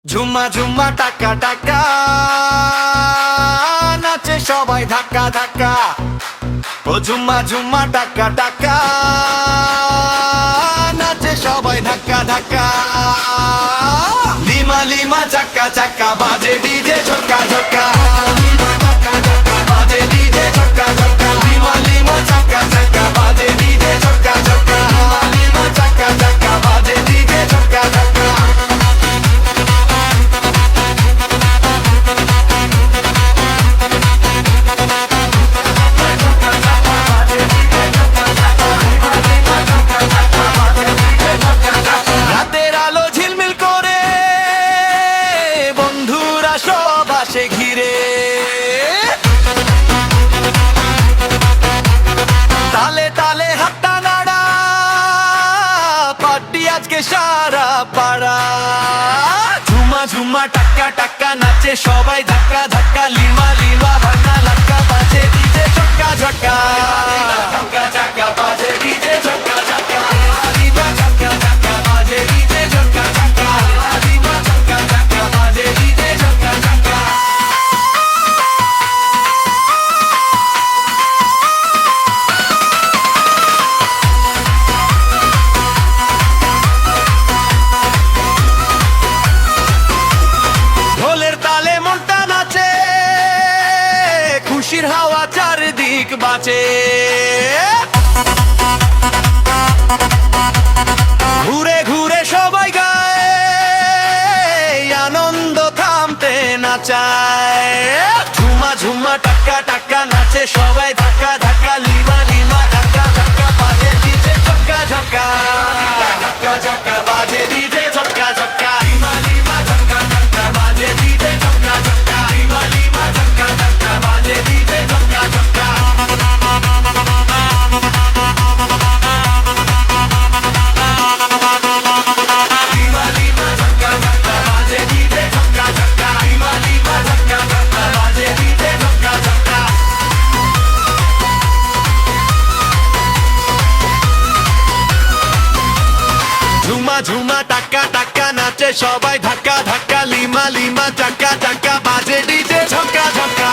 ঝুমা ঝুমা টাকা টাকা নাচে সবাই ধাক্কা ধাক্কা। ও ঝুমা ঝুমা টাকা টাকা নাচে সবাই ধাক্কা ধাক্কা। লিমা লিমা চাক্কা চাক্কা বাজে ডিজে ঝটকা ঝটকা। বাজে ডিজে ঝটকা ঝটকা। লিমা লিমা চাক্কা চাক্কা বাজে ডিজে ঝটকা ঝটকা। লিমা লিমা চাক্কা চাক্কা বাজে ডিজে ঝটকা ঝটকা। রাতের আলো ঝিলমিল করে বন্ধুরা সব আসে ঘিরে। তালে তালে হাতটা নাড়া পার্টি আজকে সারা পাড়া। ঝুমা ঝুমা টাক্কা টাক্কা নাচে সবাই ধাক্কা ধাক্কা। লিমা লিমা ভান্না লাক্কা বাজে ডিজে ঝটকা ঝটকা। ধাক্কা ধাক্কা বাজে ডিজে ঝটকা ঝটকা। লিমা ধাক্কা ধাক্কা বাজে ডিজে ঝটকা ঝটকা। লিমা ধাক্কা ধাক্কা বাজে ডিজে ঝটকা ঝটকা। ঢোলের তালে মনটা নাচে খুশির হাওয়া চারিদিক বাঁচে। ঘুরে ঘুরে সবাই গায় আনন্দ থামতে না চায়। ঝুমা ঝুমা টাক্কা টাক্কা নাচে সবাই ধাক্কা ধাক্কা। লিমা লিমা ধাক্কা ধাক্কা বাজে ডিজে ঝটকা ঝটকা। ধাক্কা ঝটকা বাজে ডিজে ঝটকা ঝটকা। লিমা লিমা ধাক্কা ধাক্কা বাজে ডিজে ঝটকা ঝটকা। লিমা লিমা ধাক্কা ধাক্কা বাজে ডিজে ঝটকা ঝটকা। লিমা লিমা ধাক্কা ধাক্কা বাজে ডিজে ঝটকা ঝটকা। লিমা লিমা ধাক্কা ধাক্কা বাজে ডিজে ঝটকা ঝটকা। ঝুমা ঝুমা টাক্কা টাক্কা নাচে সবাই ধাক্কা ধাক্কা। লিমা লিমা চাক্কা চাক্কা বাজে ডিজে ঝটকা ঝটকা।